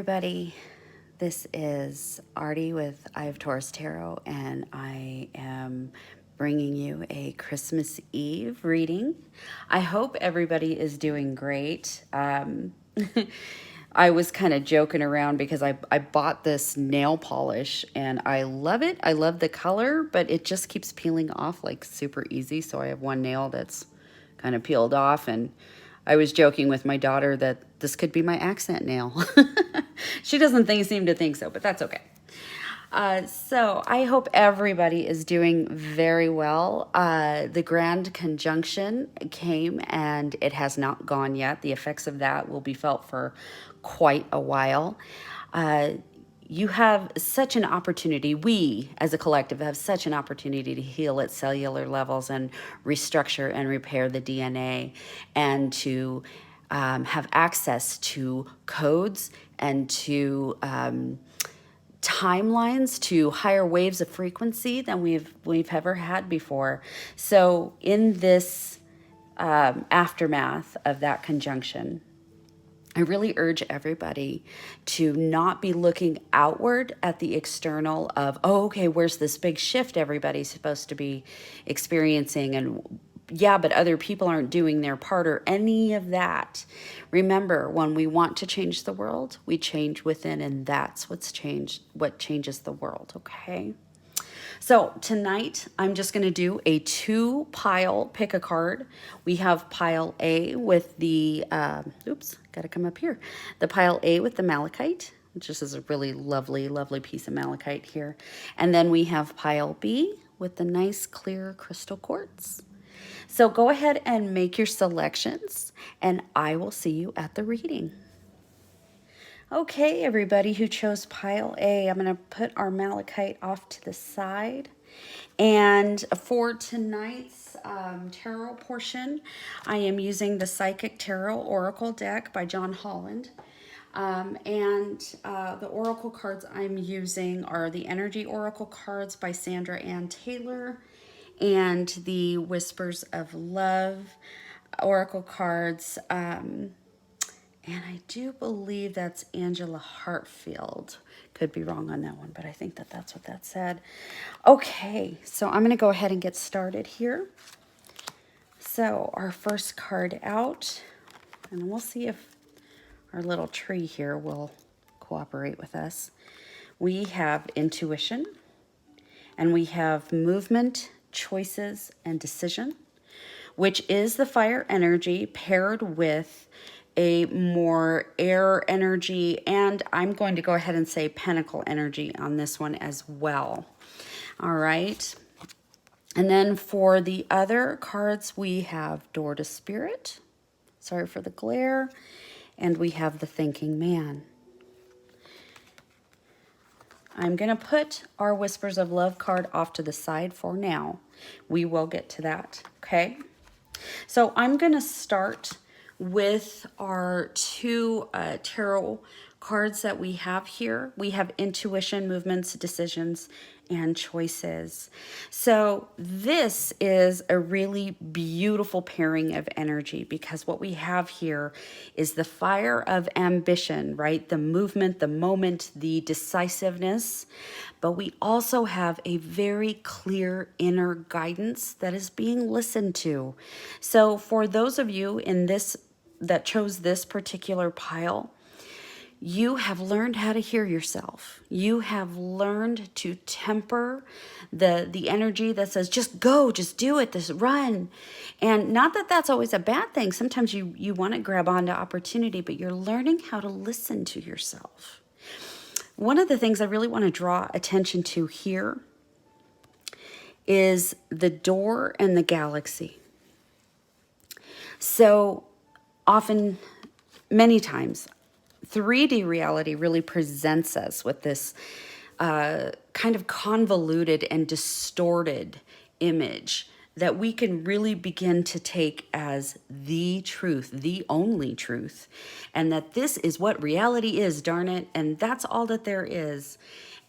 everybody. This is Artie with Eye of Taurus Tarot, and I am bringing you a Christmas Eve reading. I hope everybody is doing great. I was kind of joking around because I bought this nail polish and I love it. I love the color, but it just keeps peeling off like super easy. So I have one nail that's kind of peeled off, and I was joking with my daughter that this could be my accent nail. She doesn't seem to think so, but that's okay. So I hope everybody is doing very well. The grand conjunction came and it has not gone yet. The effects of that will be felt for quite a while. You have such an opportunity. We, as a collective, have such an opportunity to heal at cellular levels and restructure and repair the DNA, and to have access to codes and to timelines, to higher waves of frequency than we've ever had before. So in this aftermath of that conjunction, I really urge everybody to not be looking outward at the external of, oh, okay, where's this big shift everybody's supposed to be experiencing? And yeah, but other people aren't doing their part, or any of that. Remember, when we want to change the world, we change within, and that's what changes the world, okay? So tonight, I'm just going to do a 2-pile pick a card. We have pile A with the, got to come up here. The pile A with the malachite, which is a really lovely, lovely piece of malachite here. And then we have pile B with the nice clear crystal quartz. So go ahead and make your selections, and I will see you at the reading. Okay, everybody who chose pile A, I'm going to put our malachite off to the side. And for tonight's tarot portion, I am using the Psychic Tarot Oracle deck by John Holland. The oracle cards I'm using are the Energy Oracle cards by Sandra Ann Taylor, and the Whispers of Love oracle cards. And I do believe that's Angela Hartfield. Could be wrong on that one, but I think that that's what that said. Okay, so I'm going to go ahead and get started here. So our first card out, and we'll see if our little tree here will cooperate with us. We have intuition, and we have movement, choices, and decision, which is the fire energy paired with a more air energy, and I'm going to go ahead and say pentacle energy on this one as well. All right. And then for the other cards, we have Door to Spirit. Sorry for the glare. And we have the Thinking Man. I'm going to put our Whispers of Love card off to the side for now. We will get to that, okay? So I'm going to start with our 2 tarot cards that we have here. We have intuition, movements, decisions, and choices. So this is a really beautiful pairing of energy, because what we have here is the fire of ambition, right? The movement, the moment, the decisiveness. But we also have a very clear inner guidance that is being listened to. So for those of you in this that chose this particular pile, you have learned how to hear yourself. You have learned to temper the energy that says, just go, just do it, just run. And not that that's always a bad thing. Sometimes you want to grab onto opportunity, but you're learning how to listen to yourself. One of the things I really want to draw attention to here is the door and the galaxy. So often, many times, 3D reality really presents us with this kind of convoluted and distorted image that we can really begin to take as the truth, the only truth, and that this is what reality is, darn it, and that's all that there is.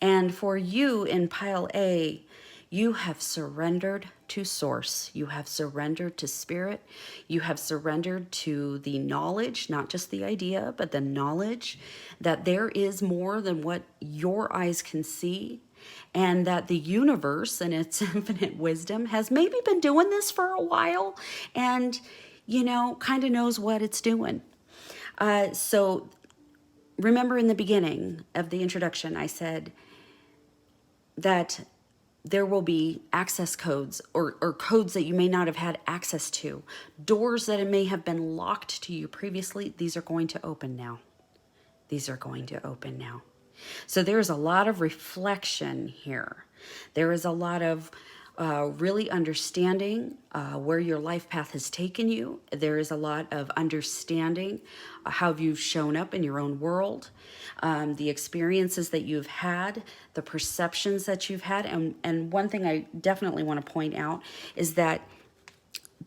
And for you in pile A, You have surrendered to source. You have surrendered to spirit. You have surrendered to the knowledge, not just the idea, but the knowledge that there is more than what your eyes can see, and that the universe and its infinite wisdom has maybe been doing this for a while and, kind of knows what it's doing. So remember in the beginning of the introduction, I said that there will be access codes or codes that you may not have had access to. Doors that may have been locked to you previously, these are going to open now. These are going to open now. So there's a lot of reflection here. There is a lot of really understanding where your life path has taken you. There is a lot of understanding how you've shown up in your own world, the experiences that you've had, the perceptions that you've had. And one thing I definitely want to point out is that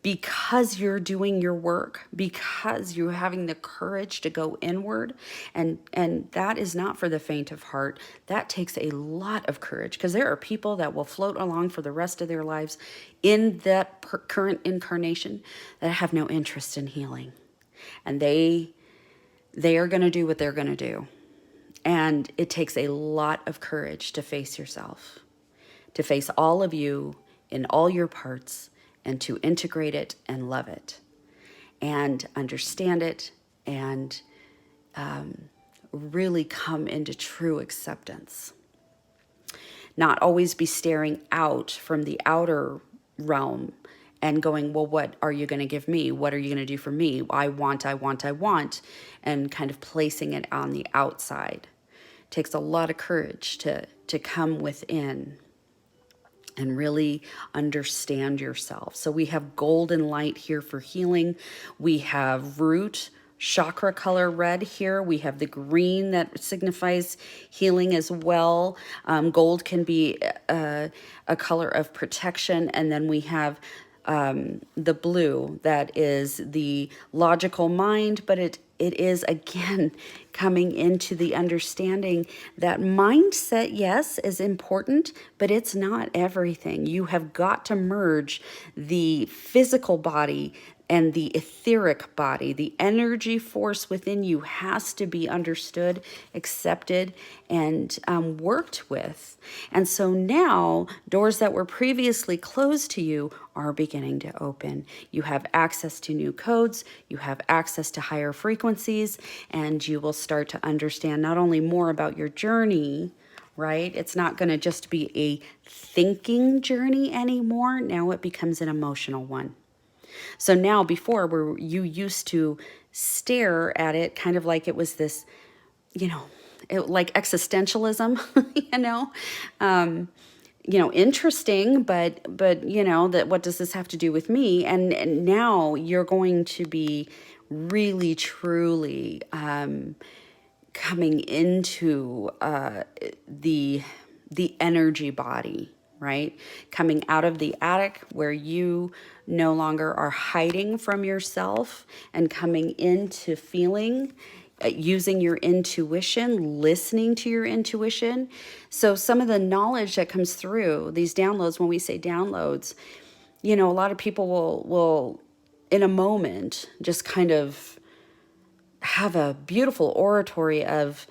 because you're doing your work, because you're having the courage to go inward, and that is not for the faint of heart. That takes a lot of courage, because there are people that will float along for the rest of their lives in that current incarnation that have no interest in healing, and they are going to do what they're going to do. And it takes a lot of courage to face yourself, to face all of you in all your parts, and to integrate it and love it and understand it and really come into true acceptance. Not always be staring out from the outer realm and going, well, what are you going to give me? What are you going to do for me? I want, and kind of placing it on the outside. It takes a lot of courage to come within and really understand yourself. So we have golden light here for healing. We have root chakra color red here. We have the green that signifies healing as well. Gold can be a color of protection. And then we have the blue that is the logical mind, but it is again coming into the understanding that mindset, yes, is important, but it's not everything. You have got to merge the physical body and the etheric body. The energy force within you has to be understood, accepted, and worked with. And so now doors that were previously closed to you are beginning to open. You have access to new codes, you have access to higher frequencies, and you will start to understand not only more about your journey, right? It's not going to just be a thinking journey anymore. Now it becomes an emotional one. So now before, where you used to stare at it kind of like it was this, like existentialism, interesting, but that what does this have to do with me? And now you're going to be really, truly coming into the energy body, right? Coming out of the attic where you no longer are hiding from yourself and coming into feeling, using your intuition, listening to your intuition. So some of the knowledge that comes through these downloads, when we say downloads, a lot of people will in a moment just kind of have a beautiful oratory of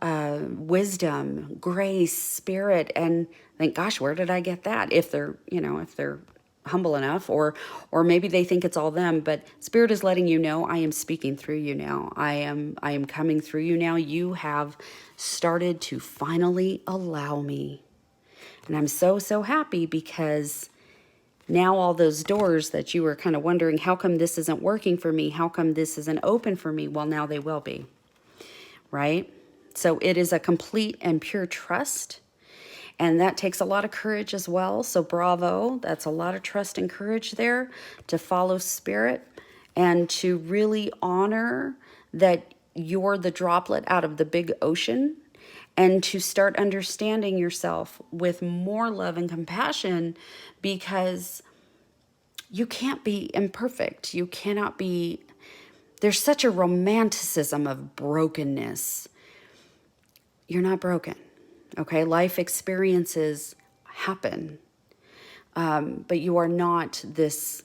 wisdom, grace, spirit, and think, gosh, where did I get that? If they're humble enough, or maybe they think it's all them, but spirit is letting you know, I am speaking through you now. I am coming through you now. You have started to finally allow me. And I'm so, so happy, because now all those doors that you were kind of wondering, how come this isn't working for me? How come this isn't open for me? Well, now they will be, right? So it is a complete and pure trust. And that takes a lot of courage as well. So bravo, that's a lot of trust and courage there to follow spirit and to really honor that you're the droplet out of the big ocean, and to start understanding yourself with more love and compassion, because you can't be imperfect. You cannot be, there's such a romanticism of brokenness. You're not broken. Okay, life experiences happen. But you are not this,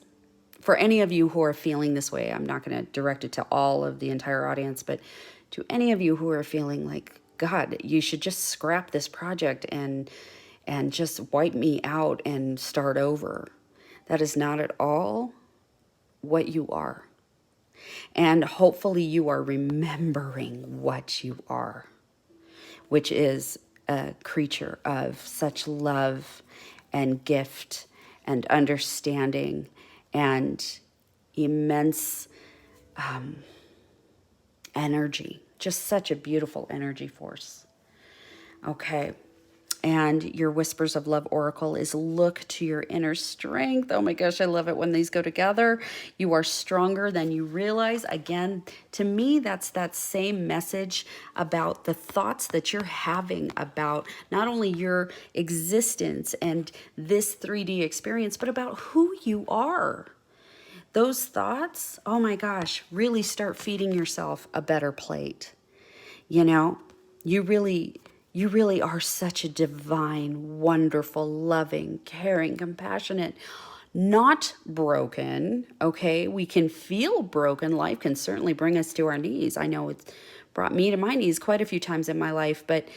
for any of you who are feeling this way, I'm not going to direct it to all of the entire audience, but to any of you who are feeling like, God, you should just scrap this project and just wipe me out and start over. That is not at all what you are. And hopefully you are remembering what you are, which is a creature of such love and gift and understanding and immense energy. Just such a beautiful energy force. Okay. And your Whispers of Love Oracle is look to your inner strength. Oh my gosh, I love it when these go together. You are stronger than you realize. Again, to me, that's that same message about the thoughts that you're having about not only your existence and this 3D experience, but about who you are. Those thoughts, oh my gosh, really start feeding yourself a better plate. You know, you really are such a divine, wonderful, loving, caring, compassionate, not broken. Okay. We can feel broken. Life can certainly bring us to our knees. I know it's brought me to my knees quite a few times in my life, but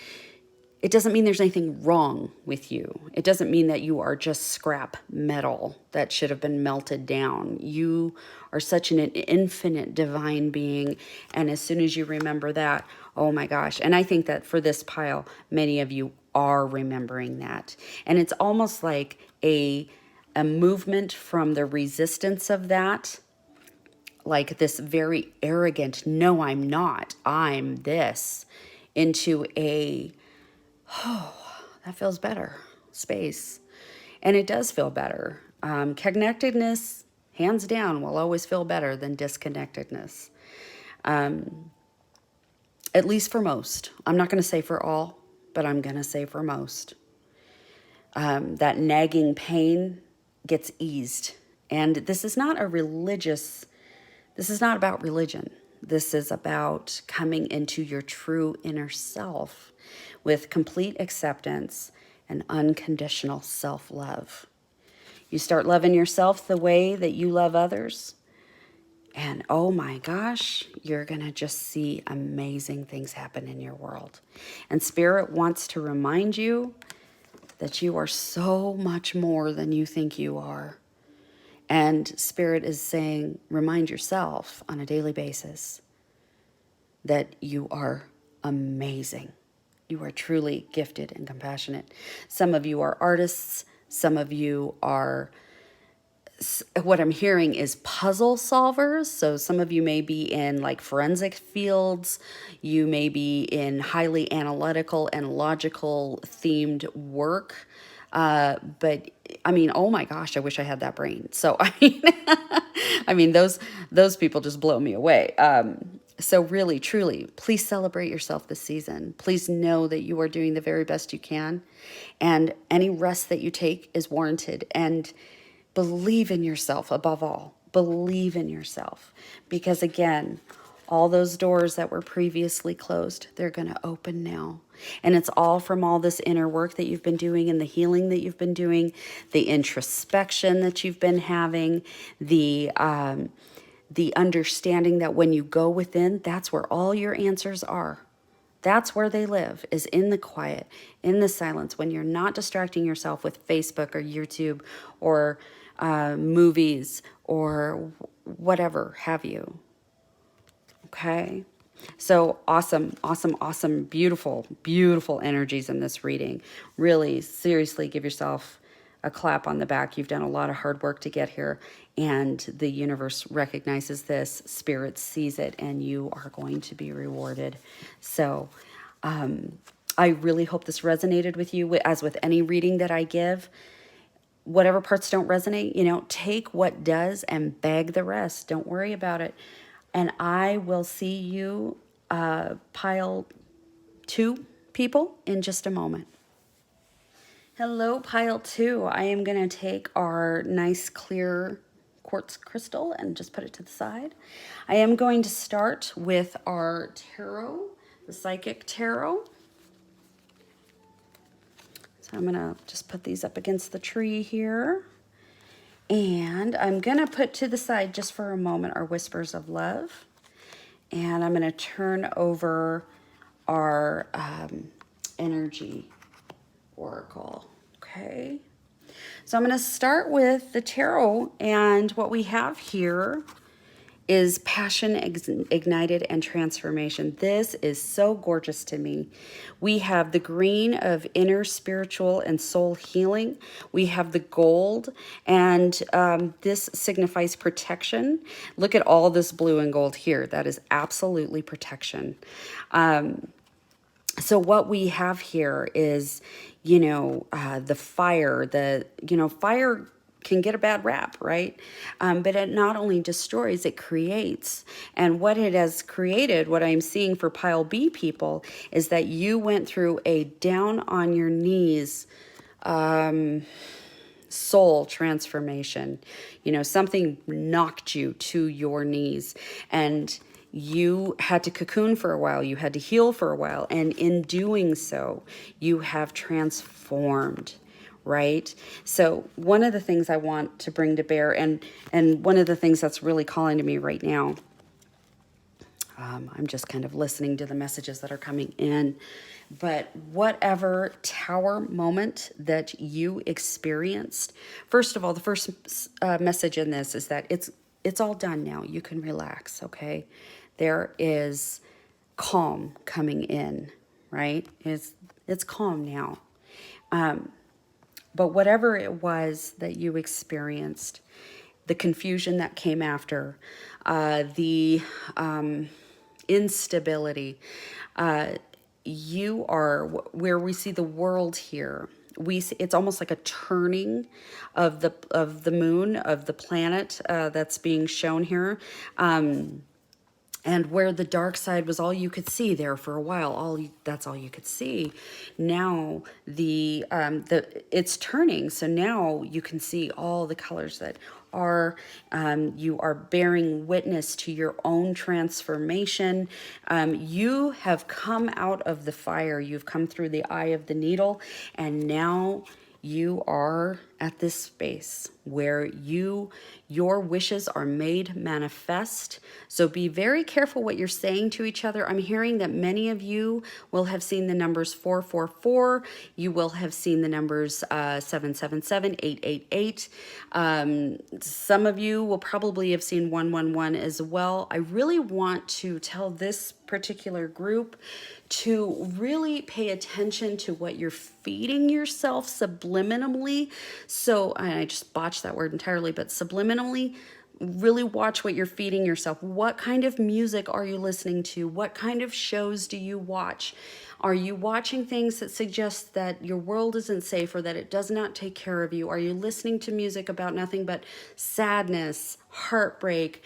it doesn't mean there's anything wrong with you. It doesn't mean that you are just scrap metal that should have been melted down. You are such an infinite divine being. And as soon as you remember that, oh my gosh. And I think that for this pile, many of you are remembering that. And it's almost like a movement from the resistance of that, like this very arrogant, no, I'm not, I'm this, into a, that feels better space. And it does feel better. Connectedness, hands down, will always feel better than disconnectedness. At least for most. I'm not going to say for all, but I'm going to say for most. That nagging pain gets eased. And this is not about religion. This is about coming into your true inner self with complete acceptance and unconditional self-love. You start loving yourself the way that you love others, and oh my gosh, you're going to just see amazing things happen in your world. And Spirit wants to remind you that you are so much more than you think you are. And Spirit is saying, remind yourself on a daily basis that you are amazing. You are truly gifted and compassionate. Some of you are artists. Some of you are, what I'm hearing is puzzle solvers. So some of you may be in like forensic fields. You may be in highly analytical and logical themed work. But I mean, oh my gosh, I wish I had that brain. So I mean, those people just blow me away. So really, truly, please celebrate yourself this season. Please know that you are doing the very best you can, and any rest that you take is warranted. And believe in yourself above all. Believe in yourself, because again, all those doors that were previously closed, they're going to open now. And it's all from all this inner work that you've been doing and the healing that you've been doing, the introspection that you've been having, the understanding that when you go within, that's where all your answers are. That's where they live, is in the quiet, in the silence, when you're not distracting yourself with Facebook or YouTube or movies or whatever have you. Okay. So awesome, awesome, awesome, beautiful, beautiful energies in this reading. Really, seriously, give yourself a clap on the back. You've done a lot of hard work to get here, and the universe recognizes this, Spirit sees it, and you are going to be rewarded. So I really hope this resonated with you. As with any reading that I give, whatever parts don't resonate, take what does and bag the rest. Don't worry about it. And I will see you, pile 2 people, in just a moment. Hello, pile 2. I am going to take our nice clear quartz crystal and just put it to the side. I am going to start with our tarot, the psychic tarot. So I'm going to just put these up against the tree here. And I'm going to put to the side just for a moment our whispers of love. And I'm going to turn over our energy oracle. Okay. So I'm going to start with the tarot, and what we have here is passion ignited and transformation. This is so gorgeous to me. We have the green of inner spiritual and soul healing. We have the gold, and this signifies protection. Look at all this blue and gold here. That is absolutely protection. So what we have here is, the fire, fire can get a bad rap, right? But it not only destroys, it creates. And what it has created, what I'm seeing for pile B people, is that you went through a down on your knees soul transformation. Something knocked you to your knees, and you had to cocoon for a while. You had to heal for a while. And in doing so, you have transformed, right? So one of the things I want to bring to bear, and one of the things that's really calling to me right now, I'm just kind of listening to the messages that are coming in, but whatever tower moment that you experienced, first of all, the first message in this is that it's all done now. You can relax, okay? There is calm coming in, right? It's calm now. But whatever it was that you experienced, the confusion that came after, the instability, you are where we see the world here. It's almost like a turning of the moon, of the planet that's being shown here. And where the dark side was all you could see there for a while, that's all you could see. Now it's turning, so now you can see all the colors that are. You are bearing witness to your own transformation. You have come out of the fire. You've come through the eye of the needle, and now you are at this space where your wishes are made manifest. So be very careful what you're saying to each other. I'm hearing that many of you will have seen the numbers 444. You will have seen the numbers 777, 888. Some of you will probably have seen 111 as well. I really want to tell this particular group to really pay attention to what you're feeding yourself subliminally. So I just botched that word entirely, but subliminally, really watch what you're feeding yourself. What kind of music are you listening to? What kind of shows do you watch? Are you watching things that suggest that your world isn't safe or that it does not take care of you? Are you listening to music about nothing but sadness, heartbreak,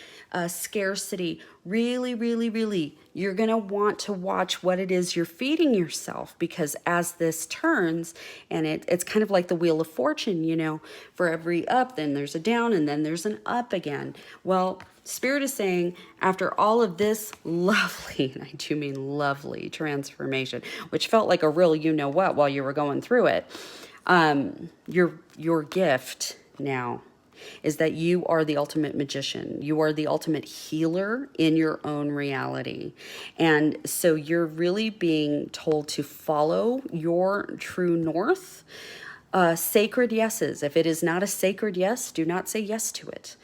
scarcity? Really, really, really, you're going to want to watch what it is you're feeding yourself, because as this turns, and it's kind of like the Wheel of Fortune, for every up, then there's a down, and then there's an up again. Well, Spirit is saying, after all of this lovely, and I do mean lovely transformation, which felt like a real you-know-what while you were going through it, your gift now is that you are the ultimate magician. You are the ultimate healer in your own reality. And so you're really being told to follow your true north. Sacred yeses. If it is not a sacred yes, do not say yes to it.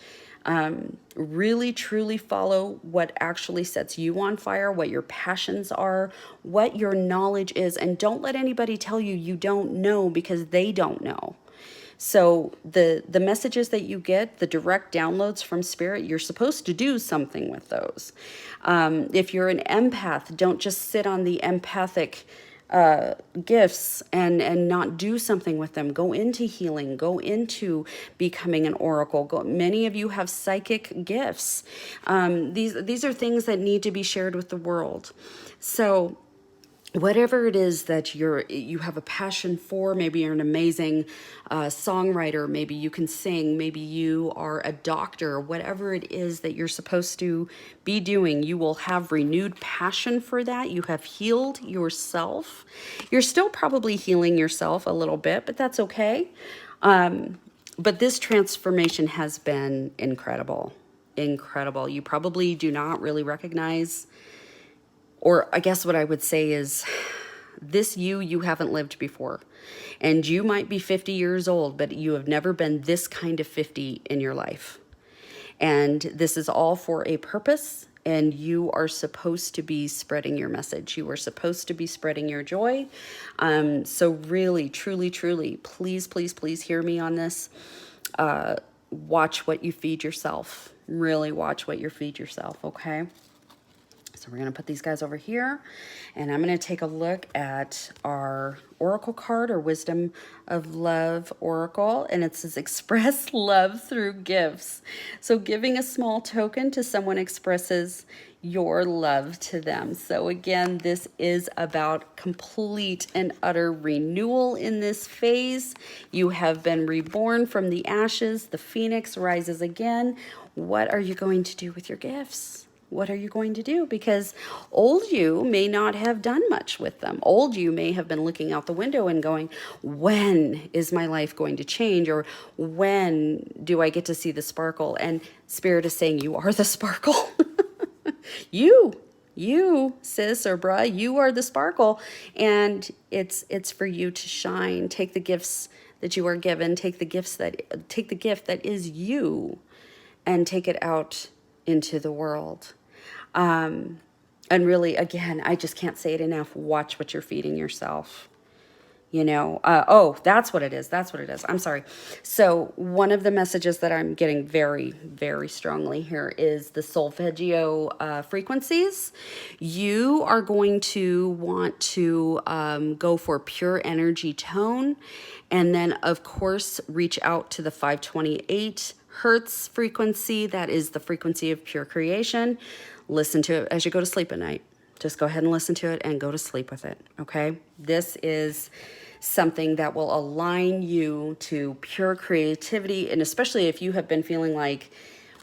Really, truly follow what actually sets you on fire, what your passions are, what your knowledge is, and don't let anybody tell you you don't know, because they don't know. So the messages that you get, the direct downloads from Spirit, you're supposed to do something with those. If you're an empath, don't just sit on the empathic gifts and not do something with them. Go into healing, go into becoming an oracle. Many of you have psychic gifts. These are things that need to be shared with the world. So whatever it is that you have a passion for. Maybe you're an amazing songwriter, maybe you can sing, maybe you are a doctor, whatever it is that you're supposed to be doing, you will have renewed passion for that. You have healed yourself. You're still probably healing yourself a little bit, but that's okay. But this transformation has been incredible. Incredible. You probably do not really recognize, or I guess what I would say is, this you haven't lived before. And you might be 50 years old, but you have never been this kind of 50 in your life. And this is all for a purpose. And you are supposed to be spreading your message. You are supposed to be spreading your joy. So really, truly, truly, please, please, please hear me on this. Watch what you feed yourself. Really watch what you feed yourself, okay? So we're going to put these guys over here, and I'm going to take a look at our oracle card, or Wisdom of Love Oracle, and it says express love through gifts. So giving a small token to someone expresses your love to them. So again, this is about complete and utter renewal in this phase. You have been reborn from the ashes. The phoenix rises again. What are you going to do with your gifts? What are you going to do? Because old you may not have done much with them. Old you may have been looking out the window and going, when is my life going to change? Or when do I get to see the sparkle? And Spirit is saying, you are the sparkle. You, sis or bruh, you are the sparkle. And it's for you to shine. Take the gifts that you are given. Take the gift that is you, and take it out into the world. And really, again, I just can't say it enough. Watch what you're feeding yourself. You know, oh, that's what it is. That's what it is. I'm sorry. So one of the messages that I'm getting very, very strongly here is the solfeggio frequencies. You are going to want to go for pure energy tone. And then, of course, reach out to the 528 hertz frequency. That is the frequency of pure creation. Listen to it as you go to sleep at night. Just go ahead and listen to it and go to sleep with it, okay? This is something that will align you to pure creativity, and especially if you have been feeling like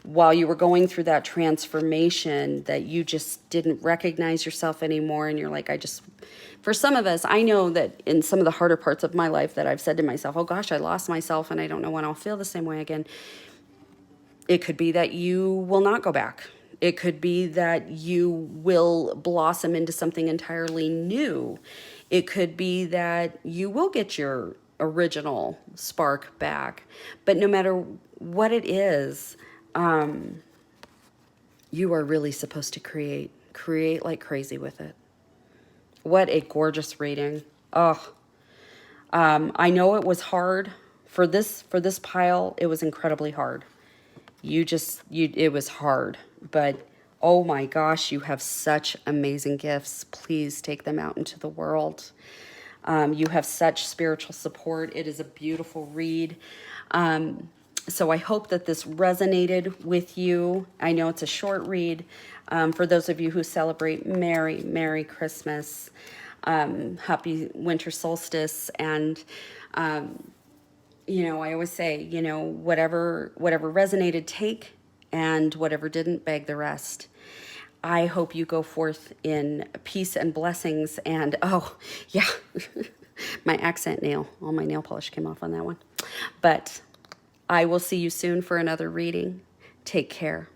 while you were going through that transformation that you just didn't recognize yourself anymore, and you're like, for some of us, I know that in some of the harder parts of my life that I've said to myself, oh gosh, I lost myself and I don't know when I'll feel the same way again. It could be that you will not go back. It could be that you will blossom into something entirely new. It could be that you will get your original spark back. But no matter what it is, you are really supposed to create like crazy with it. What a gorgeous reading. Oh, I know it was hard for this pile. It was incredibly hard. It was hard, but oh my gosh, you have such amazing gifts. Please take them out into the world. You have such spiritual support. It is a beautiful read. So I hope that this resonated with you. I know it's a short read. For those of you who celebrate Merry Christmas, happy winter solstice, and you know, I always say, you know, whatever resonated, take, and whatever didn't, beg the rest. I hope you go forth in peace and blessings. And oh, yeah, my accent nail, all my nail polish came off on that one. But I will see you soon for another reading. Take care.